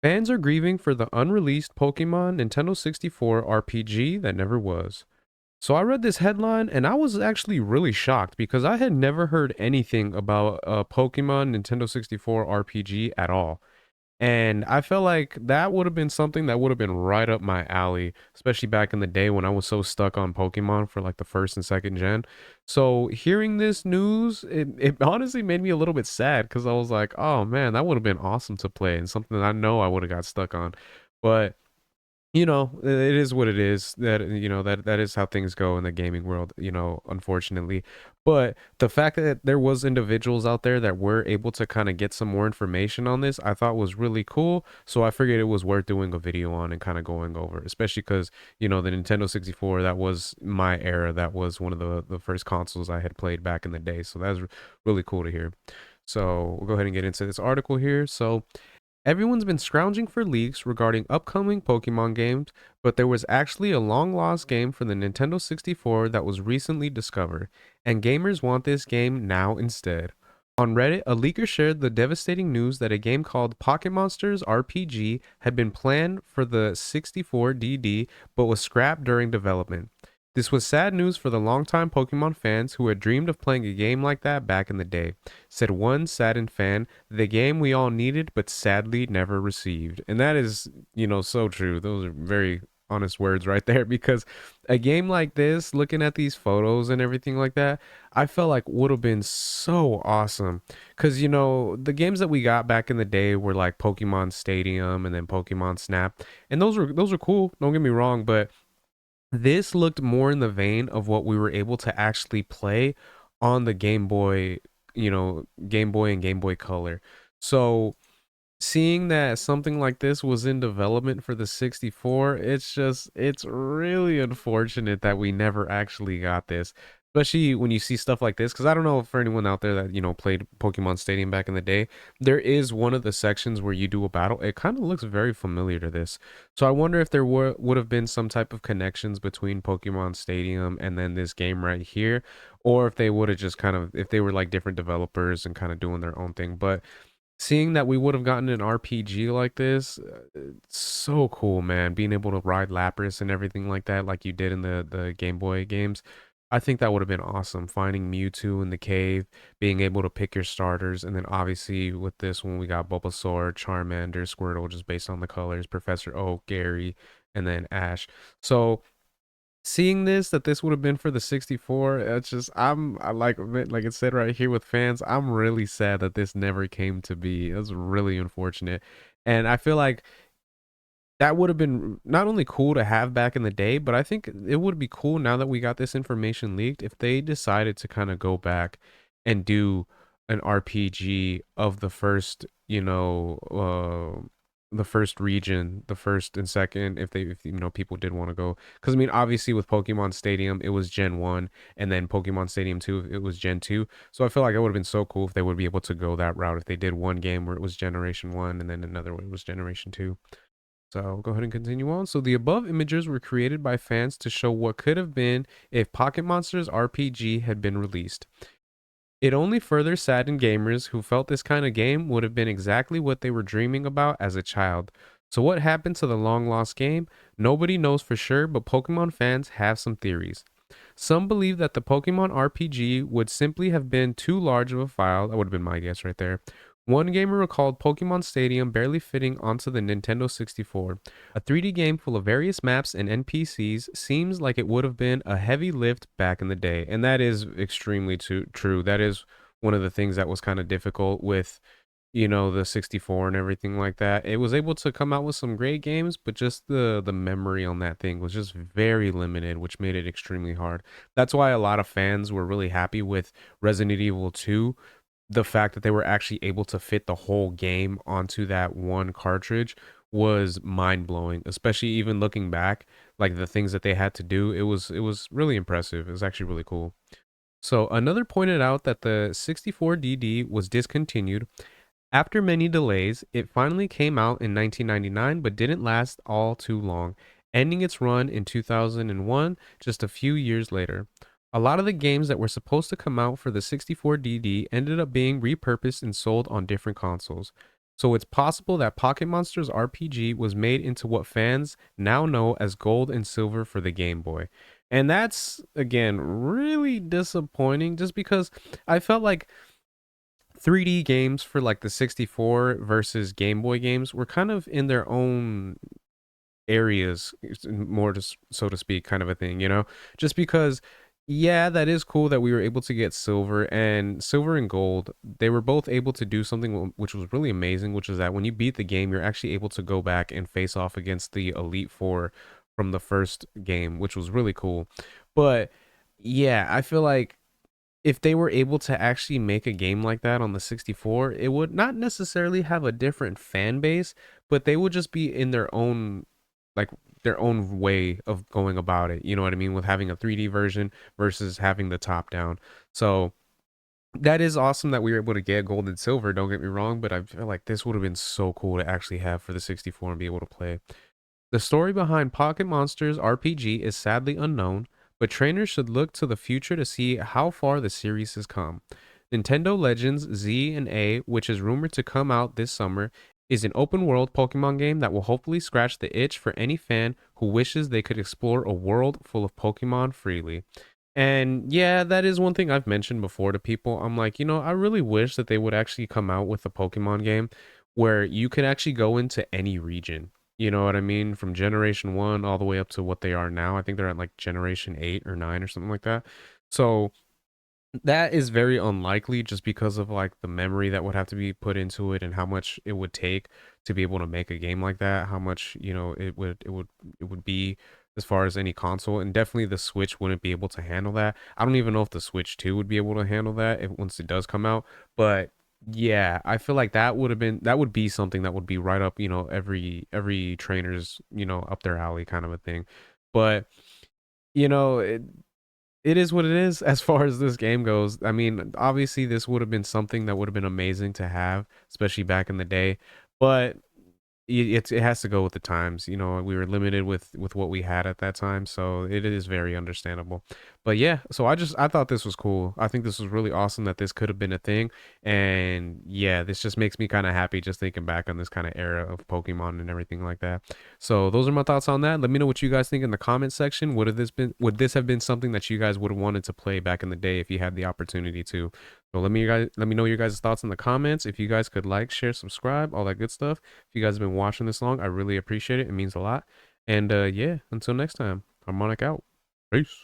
Fans are grieving for the unreleased Pokemon Nintendo 64 RPG that never was. So I read this headline and I was actually really shocked because I had never heard anything about a Pokemon Nintendo 64 RPG at all. And I felt like that would have been something that would have been right up my alley, especially back in the day when I was so stuck on Pokemon for like the first and second gen. So hearing this news, it honestly made me a little bit sad because I was like, oh man, that would have been awesome to play and something that I know I would have got stuck on. But it is what it is. That is how things go in the gaming world, unfortunately. But the fact that there was individuals out there that were able to kind of get some more information on this, I thought was really cool. So I figured it was worth doing a video on and kind of going over, especially because, the Nintendo 64, that was my era. That was one of the first consoles I had played back in the day. So that was really cool to hear. So we'll go ahead and get into this article here. So everyone's been scrounging for leaks regarding upcoming Pokemon games, but there was actually a long lost game for the Nintendo 64 that was recently discovered, and gamers want this game now instead. On Reddit, a leaker shared the devastating news that a game called Pocket Monsters RPG had been planned for the 64DD but was scrapped during development. This was sad news for the longtime Pokemon fans who had dreamed of playing a game like that back in the day, said one saddened fan, the game we all needed but sadly never received. And that is, so true. Those are very honest words right there because a game like this, looking at these photos and everything like that, I felt like would have been so awesome. Because, the games that we got back in the day were like Pokemon Stadium and then Pokemon Snap. And those were cool, don't get me wrong, but this looked more in the vein of what we were able to actually play on the Game Boy, Game Boy and Game Boy Color. So seeing that something like this was in development for the 64, it's really unfortunate that we never actually got this. Especially when you see stuff like this, because I don't know for anyone out there that played Pokemon Stadium back in the day. There is one of the sections where you do a battle. It kind of looks very familiar to this, so I wonder if there would have been some type of connections between Pokemon Stadium and then this game right here, or if they would have just kind of if they were like different developers and kind of doing their own thing. But seeing that we would have gotten an RPG like this, it's so cool, man. Being able to ride Lapras and everything like that, like you did in the Game Boy games. I think that would have been awesome. Finding Mewtwo in the cave, being able to pick your starters, and then obviously with this one, we got Bulbasaur, Charmander, Squirtle, just based on the colors, Professor Oak, Gary, and then Ash. So seeing this that this would have been for the 64, it's just I like it said right here with fans, I'm really sad that this never came to be. It's really unfortunate. And I feel like that would have been not only cool to have back in the day, but I think it would be cool now that we got this information leaked if they decided to kind of go back and do an RPG of the first, the first region, the first and second, if people did want to go. Because I mean, obviously with Pokemon Stadium, it was Gen 1, and then Pokemon Stadium 2, it was Gen 2. So I feel like it would have been so cool if they would be able to go that route if they did one game where it was Generation 1 and then another where it was Generation 2. So I'll go ahead and continue on. So the above images were created by fans to show what could have been if Pocket Monsters RPG had been released. It only further saddened gamers who felt this kind of game would have been exactly what they were dreaming about as a child. So what happened to the long lost game? Nobody knows for sure, but Pokemon fans have some theories. Some believe that the Pokemon RPG would simply have been too large of a file. That would have been my guess right there. One gamer recalled Pokemon Stadium barely fitting onto the Nintendo 64. A 3D game full of various maps and NPCs seems like it would have been a heavy lift back in the day. And that is extremely true. That is one of the things that was kind of difficult with the 64 and everything like that. It was able to come out with some great games, but just the memory on that thing was just very limited, which made it extremely hard. That's why a lot of fans were really happy with Resident Evil 2. The fact that they were actually able to fit the whole game onto that one cartridge was mind-blowing, especially even looking back, like the things that they had to do. It was really impressive. It was actually really cool. So another pointed out that the 64DD was discontinued after many delays. It finally came out in 1999, but didn't last all too long, ending its run in 2001, just a few years later. A lot of the games that were supposed to come out for the 64DD ended up being repurposed and sold on different consoles. So it's possible that Pocket Monsters RPG was made into what fans now know as Gold and Silver for the Game Boy. And that's, again, really disappointing just because I felt like 3D games for like the 64 versus Game Boy games were kind of in their own areas, more to, so to speak, kind of a thing, you know? Just because, yeah, that is cool that we were able to get silver and gold. They were both able to do something which was really amazing, which is that when you beat the game, you're actually able to go back and face off against the Elite Four from the first game, which was really cool. But yeah, I feel like if they were able to actually make a game like that on the 64, it would not necessarily have a different fan base, but they would just be in their own, like, their own way of going about it. You know what I mean? With having a 3D version versus having the top down. So that is awesome that we were able to get gold and silver. Don't get me wrong, but I feel like this would have been so cool to actually have for the 64 and be able to play. The story behind Pocket Monsters RPG is sadly unknown, but trainers should look to the future to see how far the series has come. Nintendo Legends Z and A, which is rumored to come out this summer, is an open world Pokemon game that will hopefully scratch the itch for any fan who wishes they could explore a world full of Pokemon freely. And yeah, that is one thing I've mentioned before to people. I'm like, I really wish that they would actually come out with a Pokemon game where you could actually go into any region. You know what I mean? From generation 1 all the way up to what they are now. I think they're at like generation 8 or 9 or something like that. So that is very unlikely just because of like the memory that would have to be put into it and how much it would take to be able to make a game like that, how much, it would be as far as any console, and definitely the Switch wouldn't be able to handle that. I don't even know if the Switch 2 would be able to handle that if once it does come out. But yeah, I feel like that would be something that would be right up, every trainer's, up their alley kind of a thing. But you know, it is what it is as far as this game goes. I mean, obviously, this would have been something that would have been amazing to have, especially back in the day. But it has to go with the times. We were limited with what we had at that time, so it is very understandable. But yeah, so I thought this was cool. I think this was really awesome that this could have been a thing. And yeah, this just makes me kind of happy just thinking back on this kind of era of Pokemon and everything like that. So those are my thoughts on that. Let me know what you guys think in the comment section. Would this have been something that you guys would have wanted to play back in the day if you had the opportunity to? So let me know your guys' thoughts in the comments. If you guys could like, share, subscribe, all that good stuff. If you guys have been watching this long, I really appreciate it. It means a lot. And yeah, until next time, Harmonic out. Peace.